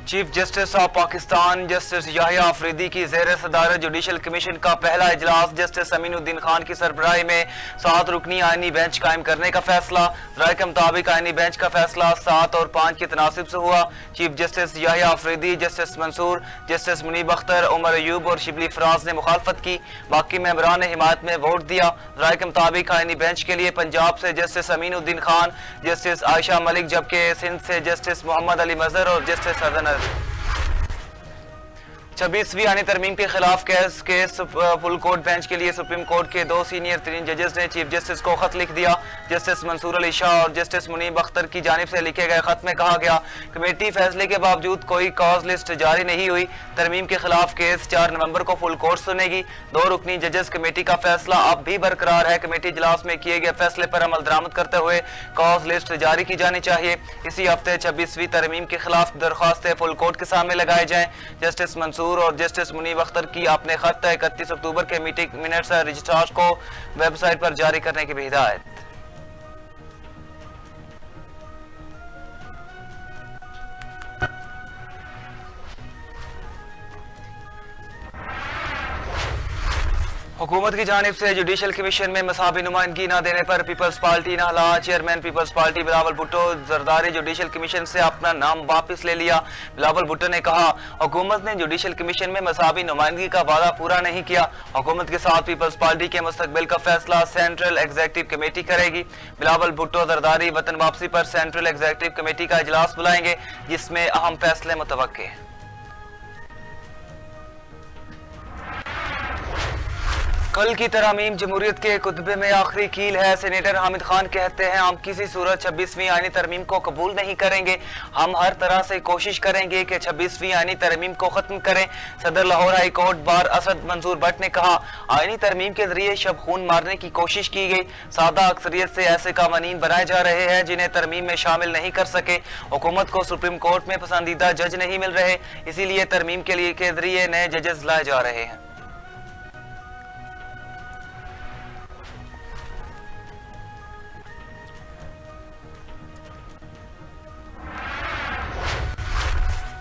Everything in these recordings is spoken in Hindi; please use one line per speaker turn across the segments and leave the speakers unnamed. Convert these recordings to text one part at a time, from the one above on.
Chief justice of Pakistan justice Yahya Afridi की ज़ेर सदारत जुडिशल कमीशन का पहला इजलास जस्टिस अमीनुद्दीन खान की सरबराही में 7 रुकनी आईनी बेंच कायम करने का फैसला। राय के मुताबिक आईनी बेंच का फैसला 7 और 5 के तनासिब से हुआ। Chief justice Yahya Afridi, justice Mansoor, justice Muneeb Akhtar, Umar Ayub और शिबली फराज ने मुखालफत की। बाकी मेंबरान ने हिमायत में वोट दिया। राय के मुताबिक आईनी बेंच के लिए पंजाब से जस्टिस अमीनुद्दीन खान, जस्टिस आयशा मलिक, जबकि सिंध से जस्टिस मोहम्मद अली मजहर और जस्टिस हसन 26वीं आईनी तरमीम के खिलाफ केस फुल कोर्ट बेंच के लिए सुप्रीम कोर्ट के 2 सीनियर तरीन जजेस ने चीफ जस्टिस को खत लिख दिया। जस्टिस मंसूर अली शाह और जस्टिस मुनीब अख्तर की जानिब से लिखे गए खत में कहा गया, कमेटी फैसले के बावजूद कोई कॉज लिस्ट जारी नहीं हुई। तरमीम के खिलाफ केस 4 नवंबर को फुल कोर्ट सुनेगी। 2 रुकनी जजेस कमेटी का फैसला अब भी बरकरार है। कमेटी इजलास में किए गए फैसले पर अमल दरामद करते हुए कॉज लिस्ट जारी की जानी चाहिए। इसी हफ्ते 26वीं तरमीम के खिलाफ दरख्वास्तें फुल कोर्ट के सामने लगाए जाएं। जस्टिस मंसूर और जस्टिस मुनीब अख्तर की अपने खत 31 अक्टूबर के मीटिंग मिनट्स रजिस्ट्रार को वेबसाइट पर जारी करने की भी हिदायत। हुकूमत की जानिब से जुडिशल कमीशन में मसाबी नुमाइंदगी न देने पर पीपल्स पार्टी नाला chairman Peoples Party Bilawal Bhutto Zardari judicial commission से अपना नाम वापस ले लिया। बिलावल भुट्टो ने कहा, हुकूमत ने जुडिशल कमीशन में मसाबी नुमाइंदगी का वादा पूरा नहीं किया। हुकूमत के साथ पीपल्स पार्टी के मुस्तकबिल का फैसला सेंट्रल एग्जीक्यूटिव कमेटी करेगी। बिलावल भुट्टो जरदारी वतन वापसी पर सेंट्रल एग्जीक्यूटिव कमेटी का इजलास बुलाएंगे, जिसमें अहम फैसले मुतवक्के हैं। कल की तरामीम जमहूरियत के कुतबे में आखिरी कील है। सेनेटर हामिद खान कहते हैं, हम किसी सूरत 26वीं आईनी तरमीम को कबूल नहीं करेंगे। हम हर तरह से कोशिश करेंगे कि 26वीं आईनी तरमीम को खत्म करें। सदर Lahore high court bar Asad Mansoor Bhatt ने कहा, आईनी तरमीम के जरिए शब खून मारने की कोशिश की गई। सादा अक्सरियत से ऐसे कानून बनाए जा रहे हैं जिन्हें तरमीम में शामिल नहीं कर सके। हुकूमत को सुप्रीम कोर्ट में पसंदीदा जज नहीं मिल रहे, इसीलिए तरमीम के लिए के जरिए नए जजेस लाए जा रहे हैं।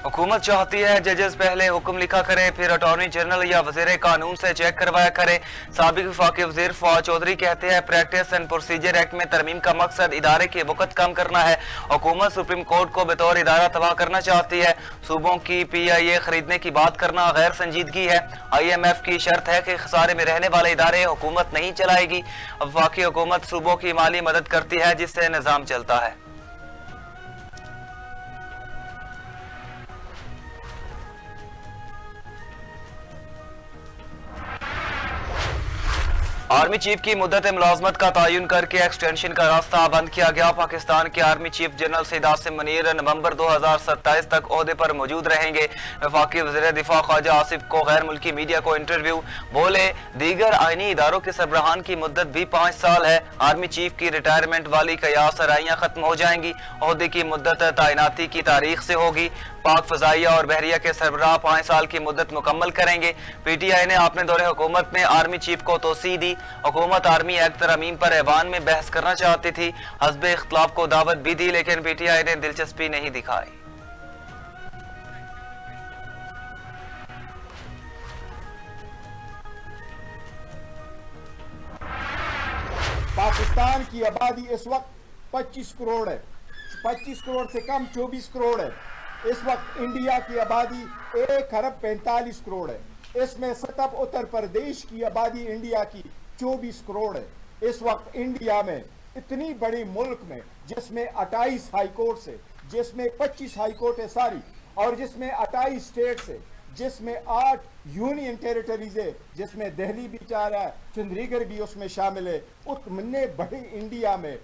हुकूमत चाहती है जजेस पहले हुक्म लिखा करें, फिर अटॉर्नी जनरल या वजीर कानून से चेक करवाया करें। साबिक वफाकी वजीर फवाद चौधरी कहते हैं, प्रैक्टिस एंड प्रोसीजर एक्ट में तरमीम का मकसद इदारे की वक़्त कम करना है। हुकूमत सुप्रीम कोर्ट को बतौर इदारा तबाह करना चाहती है। सूबों की PIA खरीदने की बात करना गैर संजीदगी है। IMF की शर्त है कि खसारे में रहने वाले इदारे हुकूमत नहीं चलाएगी। वफाकी हुकूमत सूबों की माली मदद करती है, जिससे निज़ाम चलता है। आर्मी चीफ की मुद्दत मुलाजमत का तयन करके एक्सटेंशन का रास्ता बंद किया गया। पाकिस्तान के army chief general Syed Asim Munir नवंबर 2027 तक ओहदे पर मौजूद रहेंगे। वफाकी वज़ीर दिफा ख्वाजा आसिफ को गैर मुल्की मीडिया को इंटरव्यू बोले, दीगर आईनी इदारों के सरबराहान की मुद्दत भी 5 साल है। आर्मी चीफ की रिटायरमेंट वाली कयास सराइयाँ खत्म हो जाएंगी। ओहदे की मुद्दत तैनाती की तारीख से होगी। पाक फजाइया और बहरिया के सरबराह 5 साल की मुद्दत मुकम्मल करेंगे। PTI ने अपने दौरे हुकूमत में आर्मी चीफ को तोसी दी। हुकूमत आर्मी एक्ट तरमीम पर ऐवान में बहस करना चाहती थी। हस्ब इख्तलाफ को दावत भी दी, लेकिन PTI ने दिलचस्पी नहीं दिखाई।
पाकिस्तान की आबादी इस वक्त 25 करोड़ है, 25 करोड़ से कम 24 करोड़ है। इस वक्त इंडिया की आबादी 1 अरब 45 करोड़ है। इसमें सिर्फ उत्तर प्रदेश की आबादी इंडिया की 24 करोड़ है। इस वक्त इंडिया में इतनी बड़ी मुल्क में, जिसमें 28 हाई कोर्ट है, जिसमें 25 हाई कोर्ट है सारी, और जिसमें 28 स्टेट्स है, जिसमें 8 यूनियन टेरिटरीज है, जिसमें दिल्ली भी चाह रहा है, चंडीगढ़ भी उसमें शामिल है। उतने बड़े इंडिया में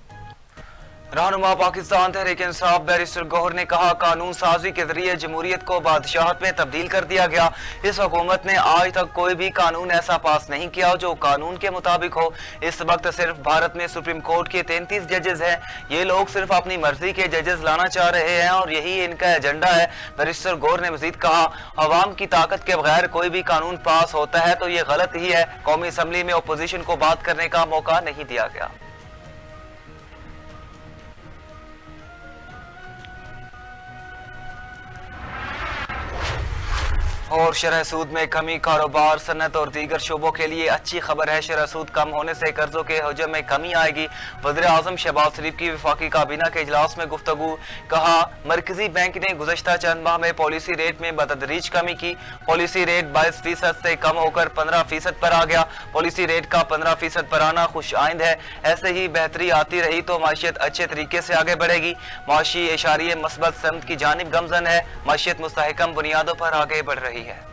रहनुमा पाकिस्तान तहरीक इंसाफ बैरिस्टर गौहर ने कहा, कानून साजी के जरिए जमहूरियत को बादशाहत में तब्दील कर दिया गया। इस हुकूमत ने आज तक कोई भी कानून ऐसा पास नहीं किया जो कानून के मुताबिक हो। इस वक्त सिर्फ भारत में सुप्रीम कोर्ट के 33 जजेस हैं। ये लोग सिर्फ अपनी मर्जी के जजेस लाना चाह रहे हैं और यही इनका एजेंडा है। बैरिस्टर गौहर ने मजीद कहा, अवाम की ताकत के बगैर कोई भी कानून पास होता है तो ये गलत ही है। कौमी असम्बली में अपोजिशन को बात करने का मौका नहीं दिया गया। और शरह सूद में कमी, कारोबार, सनत और दीगर शोबों के लिए अच्छी खबर है। शरह सूद कम होने से कर्जों के हजम में कमी आएगी। वज़ीर आज़म शहबाज शरीफ की वफाकी काबीना के इजलास में गुफ्तगू। कहा, मरकजी बैंक ने गुज़श्ता चंद माह में पॉलिसी रेट में बतदरीज कमी की। पॉलिसी रेट 22% से कम होकर 15% पर आ गया। पॉलिसी रेट का 15% पर आना खुश आइंद है। ऐसे ही बेहतरी आती रही तो माशियत अच्छे तरीके से आगे बढ़ेगी। माशी इशारे मस्बत समत की जानिब गमजन है। माशियत मुस्तहकम बुनियादों पर आगे बढ़ रही है।